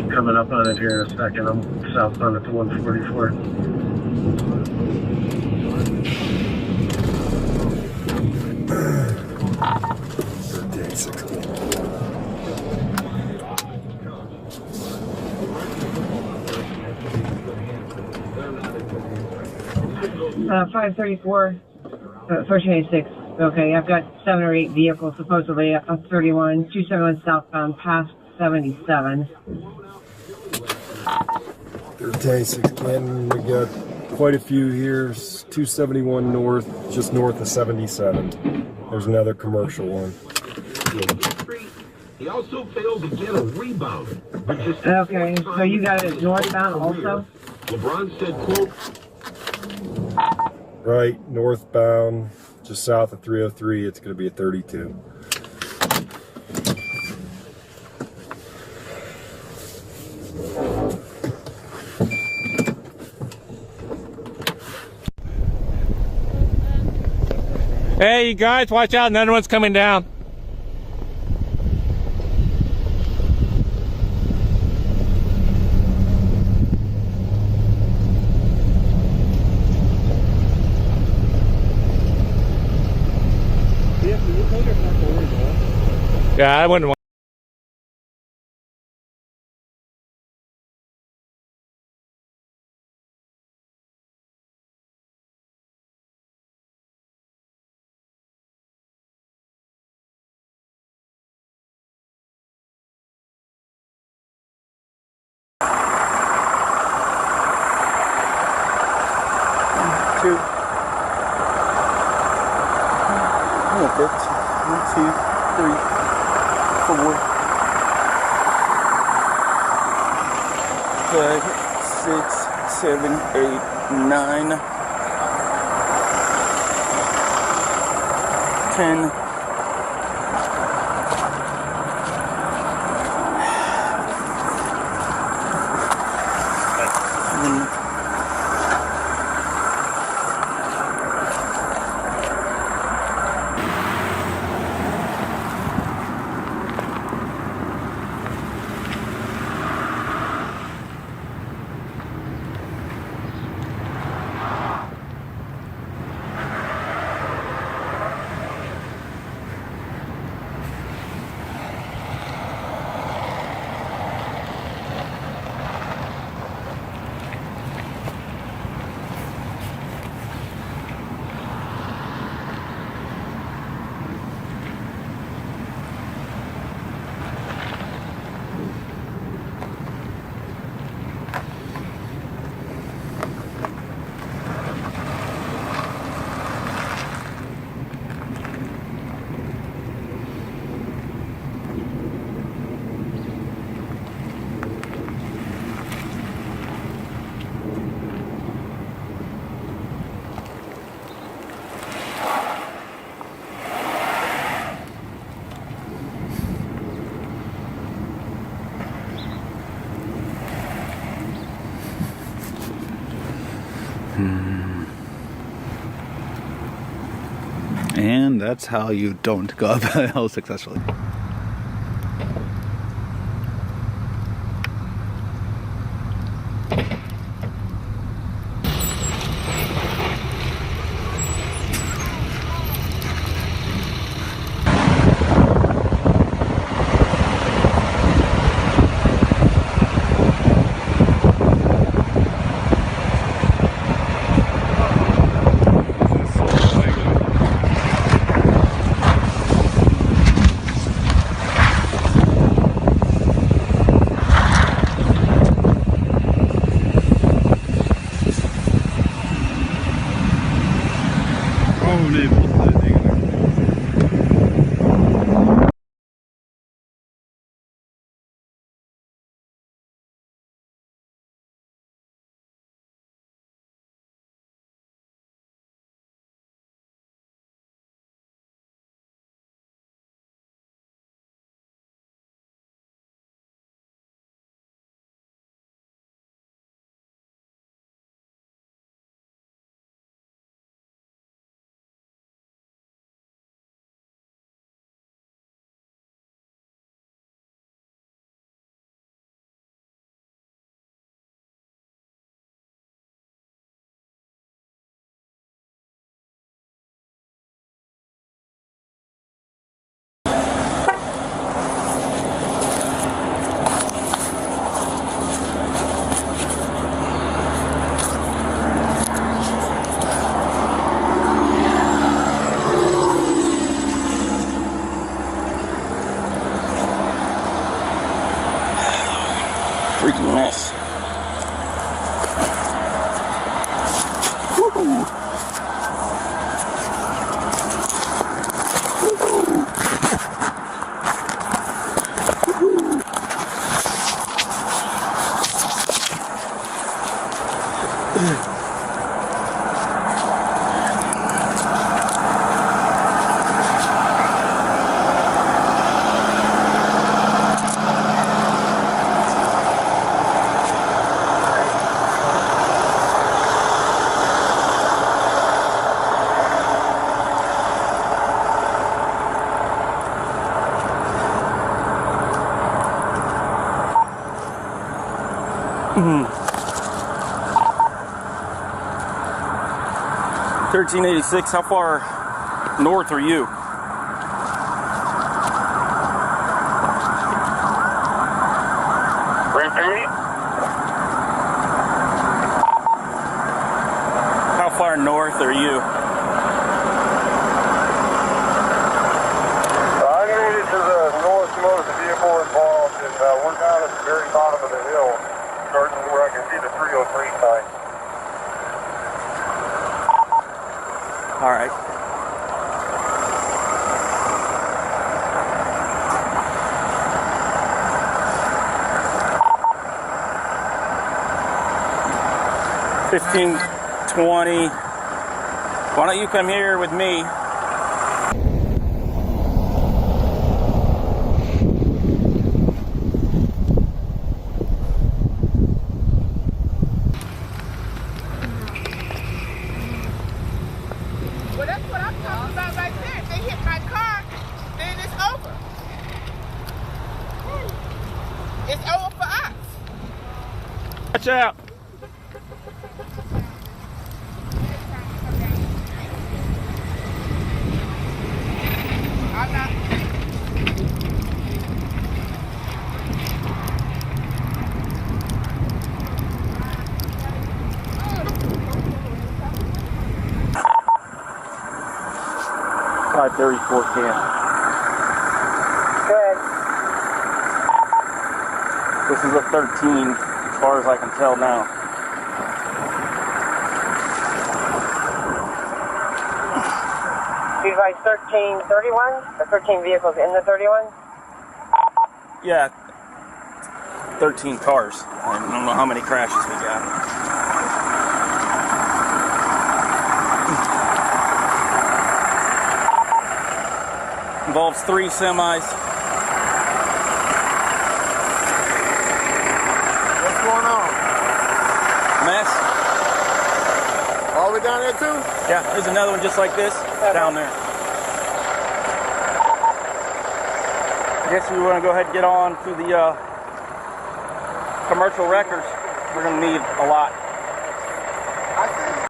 Coming up on it here in a second. I'm southbound at the 144. Uh, 534, 1386. Okay, I've got 7 or 8 vehicles supposedly up 271 southbound past 77. 1386 again. We got quite a few here. 271 north, just north of 77. There's another commercial one. He also failed to get a rebound. Okay, so you got it northbound also? LeBron said, quote, Right, northbound, just south of 303, it's going to be a 32. Hey, you guys, watch out, another one's coming down. Yeah, I wouldn't want. Two. Oh, that's 1, 2, 3, 4. 5, 6, 7, 8, 9, 10. 11. And that's how you don't go up a hill successfully. freaking mess. Woo-hoo. Mm-hmm. 1386, how far north are you? How far north are you? I made it to the northmost vehicle involved, and we're down at the very bottom of the hill, starting where I can see the 303 sign. All right. $15, $20. Why don't you come here with me? Well, that's what I'm talking about right there. If they hit my car, then it's over. It's over for us. Watch out. I'm not. .534 can. Good. This is a 13, as far as I can tell now. You guys 1331? Or 13 vehicles in the 31? Yeah, 13 cars. I don't know how many crashes we got. Involves 3 semis. What's going on? Mess. All the way down there too? Yeah, there's another one just like this down there. I guess we want to go ahead and get on to the commercial wreckers. We're going to need a lot.